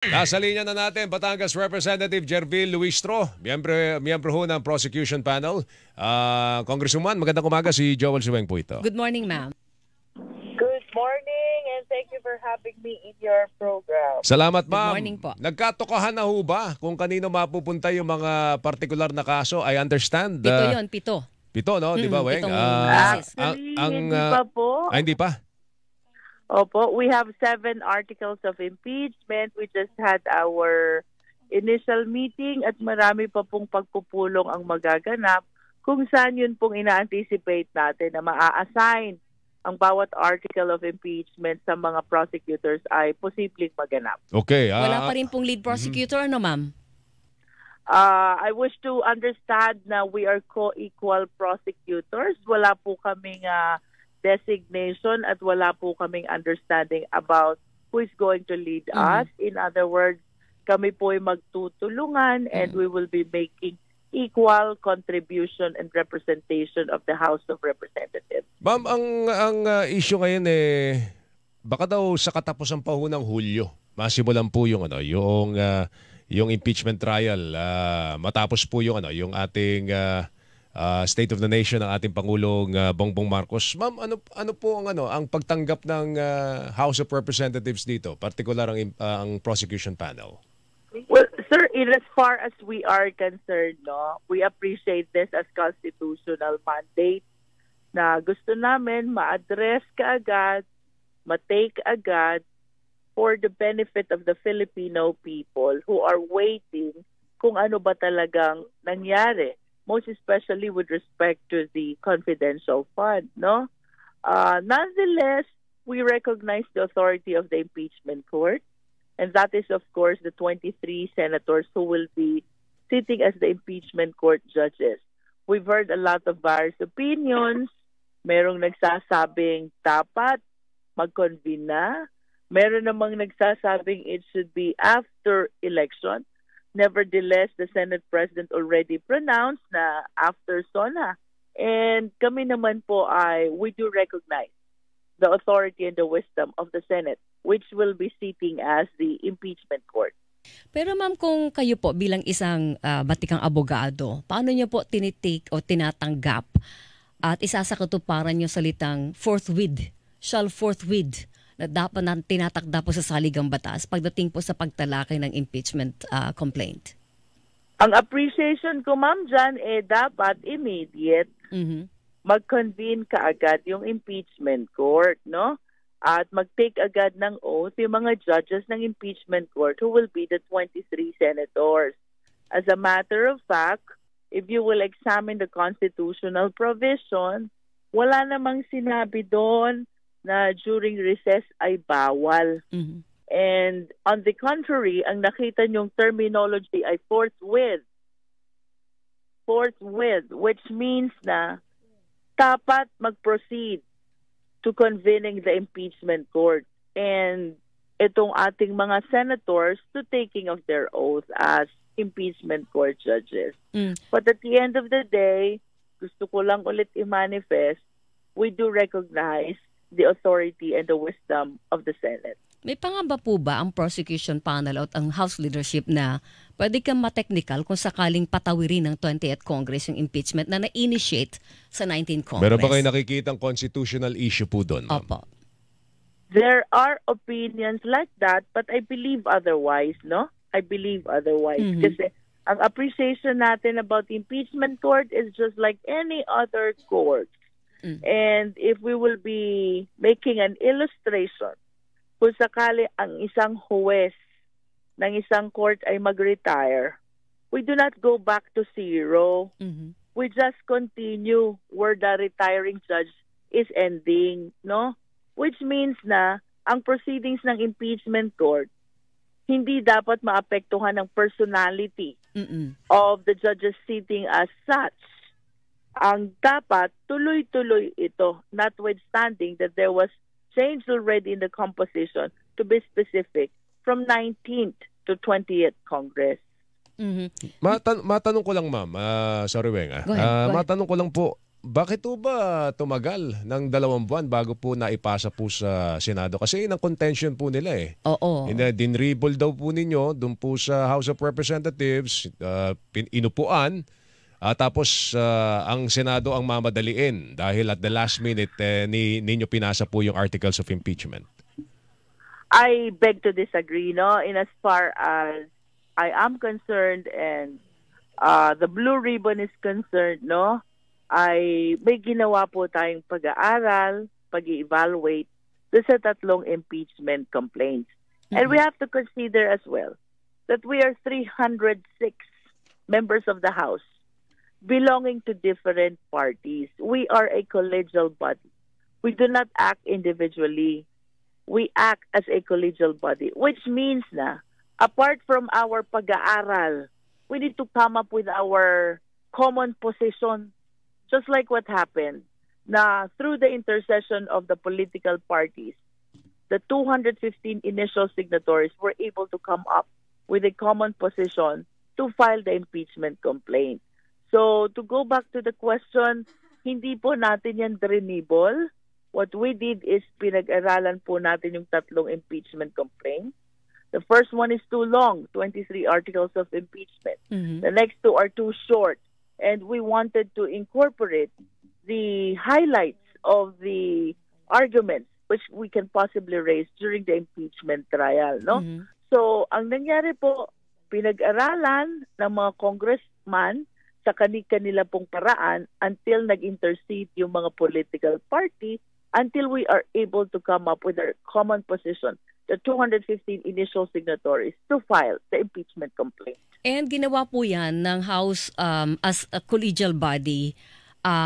Nasa linya na natin, Batangas Representative Jervil Luistro, miyembro ho ng prosecution panel. Congresswoman, magandang umaga, si Joel Suweng po ito. Good morning, ma'am. Good morning and thank you for having me in your program. Salamat, ma'am. Good morning po. Nagkatokahan na ho ba kung kanino mapupunta yung mga partikular na kaso? I understand. Pito yun, pito. Pito, no? Di ba, Weng? pitong Actually, hindi pa po. Hindi pa? Opo, we have 7 articles of impeachment. We just had our initial meeting at marami pa pong pagpupulong ang magaganap kung saan yun pong ina-anticipate natin na maa-assign ang bawat article of impeachment sa mga prosecutors ay posibleng maganap. Okay. Wala pa rin pong lead prosecutor, no, ma'am? I wish to understand na we are co-equal prosecutors. Wala po kaming designation at wala po kaming understanding about who is going to lead us. In other words, kami po ay magtutulungan and we will be making equal contribution and representation of the House of Representatives. Ma'am, ang issue ngayon baka daw sa katapusan pa ho ng Hulyo. Masimulan po yung yung impeachment trial matapos po yung ating State of the Nation ng ating Pangulong Bongbong Marcos. Ma'am, ano po ang pagtanggap ng House of Representatives dito, particular ang prosecution panel? Well, sir, in as far as we are concerned, no, we appreciate this as constitutional mandate na gusto namin ma-address kaagad, ma-take agad for the benefit of the Filipino people who are waiting kung ano ba talagang nangyari, most especially with respect to the confidential fund, no? Nonetheless, we recognize the authority of the impeachment court, and that is, of course, the 23 senators who will be sitting as the impeachment court judges. We've heard a lot of various opinions. Merong nagsasabing dapat mag-convene na. Meron namang nagsasabing it should be after election. Nevertheless, the Senate President already pronounced na after SONA. And kami naman po we do recognize the authority and the wisdom of the Senate, which will be sitting as the impeachment court. Pero ma'am, kung kayo po bilang isang batikang abogado, paano niyo po tinitake o tinatanggap at isasakatuparan niyo salitang forthwith, shall forthwith, na dapat na tinatakda po sa saligang batas pagdating po sa pagtalakay ng impeachment complaint? Ang appreciation ko, ma'am, dyan, dapat immediate mag-convene kaagad yung impeachment court, no? At mag-take agad ng oath yung mga judges ng impeachment court who will be the 23 senators. As a matter of fact, if you will examine the constitutional provision, wala namang sinabi doon na during recess ay bawal. And on the contrary, ang nakita niyong terminology ay forthwith. Forthwith, which means na dapat mag-proceed to convening the impeachment court. And itong ating mga senators to taking of their oath as impeachment court judges. But at the end of the day, gusto ko lang ulit i-manifest, we do recognize the authority and the wisdom of the Senate. May pangamba po ba ang prosecution panel at ang House leadership na pwede kang ma-technical kung sakaling patawirin ng 20th Congress yung impeachment na na-initiate sa 19th Congress? Meron ba kayo nakikitang constitutional issue po doon, ma'am? Opo. There are opinions like that, but I believe otherwise, no? I believe otherwise. Kasi ang appreciation natin about the impeachment court is just like any other court. And if we will be making an illustration, kung sakali ang isang huwes ng isang court ay mag-retire, we do not go back to zero. We just continue where the retiring judge is ending, no? Which means na ang proceedings ng impeachment court hindi dapat maapektuhan ng personality of the judges sitting as such. Ang dapat, tuloy-tuloy ito, notwithstanding that there was change already in the composition, to be specific, from 19th to 20th Congress. Matanong ko lang, ma'am, sorry, Weng. Go ahead. Matanong ko lang po, bakit po ba tumagal ng 2 buwan bago po naipasa po sa Senado? Kasi yun ang contention po nila eh. Oo. Dinribble daw po ninyo doon po sa House of Representatives, inupuan, tapos ang Senado ang mamadaliin dahil at the last minute ninyo pinasa po yung articles of impeachment. I beg to disagree, no? In as far as I am concerned and the Blue Ribbon is concerned, no? Ay may ginawa po tayong pag-aaral, pag-evaluate doon sa 3 impeachment complaints. And we have to consider as well that we are 306 members of the House belonging to different parties. We are a collegial body. We do not act individually. We act as a collegial body, which means na apart from our pag-aaral, we need to come up with our common position. Just like what happened na through the intercession of the political parties, the 215 initial signatories were able to come up with a common position to file the impeachment complaint. So to go back to the question, hindi po natin yan drinibble. What we did is pinag-aralan po natin yung 3 impeachment complaints. The first one is too long, 23 articles of impeachment. The next 2 are too short. And we wanted to incorporate the highlights of the arguments which we can possibly raise during the impeachment trial, no? So, ang nangyari po, pinag-aralan ng mga congressman sa kanila pong paraan until nag-intercede yung mga political party until we are able to come up with our common position, the 215 initial signatories to file the impeachment complaint. And ginawa po yan ng House as a collegial body.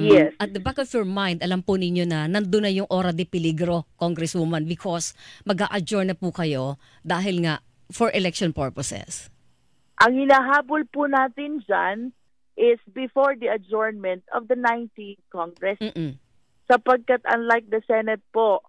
Yes. At the back of your mind, alam po ninyo na nandun na yung ora de peligro, Congresswoman, because mag-a-adjourn na po kayo dahil nga for election purposes. Ang hinahabol po natin dyan is before the adjournment of the 19th Congress. Sapagkat unlike the Senate po,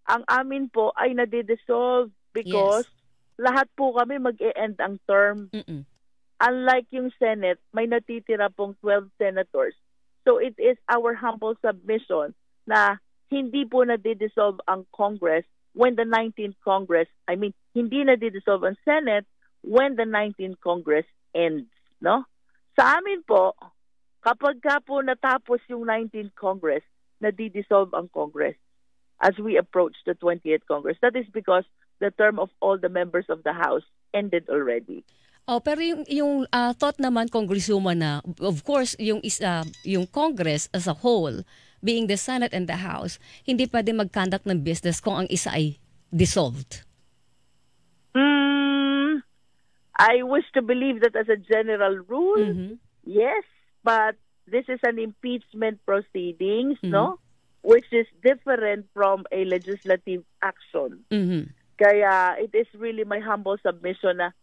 ang amin po ay nadi-dissolve because lahat po kami mag-e-end ang term. Unlike yung Senate, may natitira pong 12 senators. So it is our humble submission na hindi po nadi-dissolve ang Congress when the 19th Congress, hindi nadi-dissolve ang Senate when the 19th Congress ends, no? Sa amin po, kapag ka po natapos yung 19th Congress, nadi-dissolve ang Congress as we approach the 20th Congress. That is because the term of all the members of the House ended already. Oh, pero yung thought naman, Congresswoman, na of course yung Congress as a whole, being the Senate and the House, hindi pwede mag-conduct ng business kung ang isa ay dissolved. I wish to believe that as a general rule, yes, but this is an impeachment proceedings, no? Which is different from a legislative action. Kaya it is really my humble submission na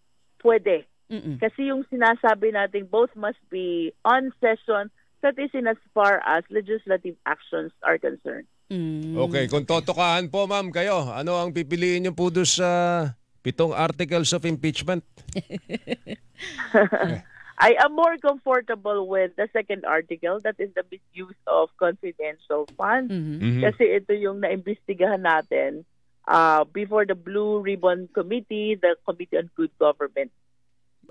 pwede. Kasi yung sinasabi natin both must be on session, that is in as far as legislative actions are concerned. Okay, kung totokaan po ma'am kayo, ano ang pipiliin niyo po doon sa 7 articles of impeachment? I am more comfortable with the second article, that is the misuse of confidential funds. Kasi ito yung naimbestigahan natin before the Blue Ribbon Committee, the Committee on Good Government,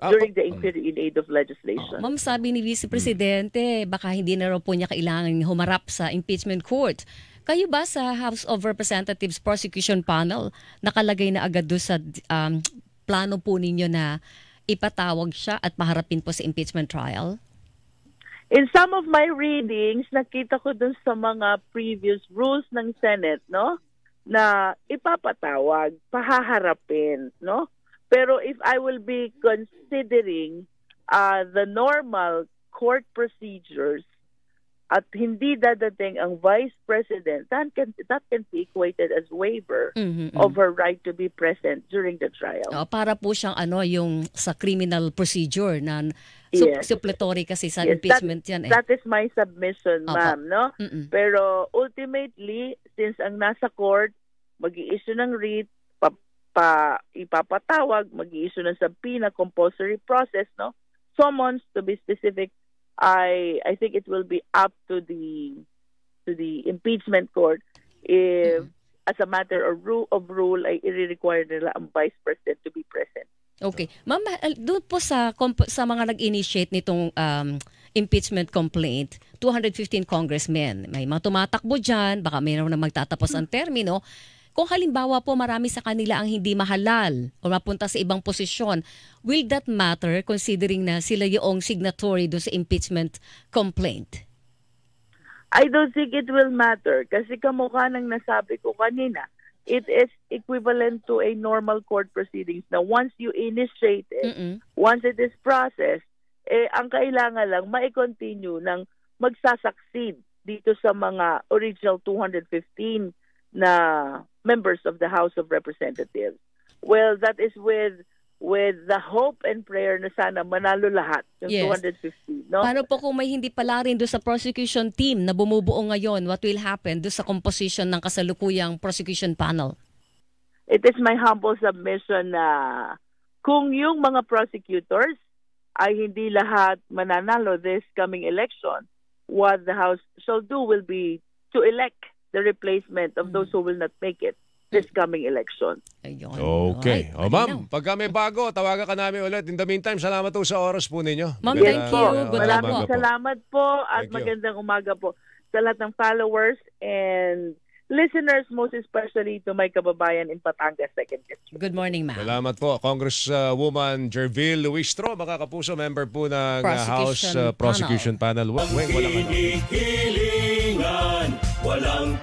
during the inquiry in aid of legislation. Ma'am, sabi ni Vice Presidente, baka hindi na raw po niya kailangan humarap sa impeachment court. Kayo ba sa House of Representatives Prosecution Panel, nakalagay na agad doon sa plano po ninyo na ipatawag siya at maharapin po sa impeachment trial? In some of my readings, nakita ko dun sa mga previous rules ng Senate, no, na ipapatawag, pahaharapin, no? Pero if I will be considering the normal court procedures at hindi dadating ang Vice President, that can be equated as waiver of her right to be present during the trial. Para po siyang yung sa criminal procedure na supplementary kasi sa impeachment yan. That is my submission, ma'am, no? Pero ultimately, since ang nasa court, mag-i-issue ng writ, ipapatawag, mag-i-issue ng subpoena, compulsory process, no? Summons to be specific I think it will be up to the impeachment court if as a matter of rule ay i-require nila ang Vice President to be present. Okay. Ma'am, doon po sa mga nag-initiate nitong impeachment complaint, 215 congressmen. May mga tumatakbo dyan, baka mayroon na magtatapos ang termino. Kung halimbawa po marami sa kanila ang hindi mahalal o mapunta sa ibang posisyon, will that matter considering na sila yung signatory doon sa impeachment complaint? I don't think it will matter kasi kamukha ng nasabi ko kanina, it is equivalent to a normal court proceedings na once you initiate it, once it is processed, ang kailangan lang ma-continue ng magsasucceed dito sa mga original 215 na members of the House of Representatives. Well, that is with the hope and prayer na sana manalo lahat, yung 250. No? Paano po kung may hindi pala rin doon sa prosecution team na bumubuo ngayon? What will happen doon sa composition ng kasalukuyang prosecution panel? It is my humble submission na kung yung mga prosecutors ay hindi lahat mananalo this coming election, what the House shall do will be to elect the replacement of those who will not make it this coming election. Ayun. Okay. Alright, Ma'am, pagka may bago, tawagan ka namin ulit. In the meantime, salamat po sa oras po ninyo. Ma'am, Yes thank you. Good Maraming luck po. salamat po at Thank you. magandang umaga po sa lahat ng followers and listeners, most especially to my kababayan in Batangas 2nd District. Good morning, ma'am. Salamat po. Congresswoman Jerville Luistro, mga kapuso, member po ng House Prosecution Panel. Walang ano. Hinihilingan, walang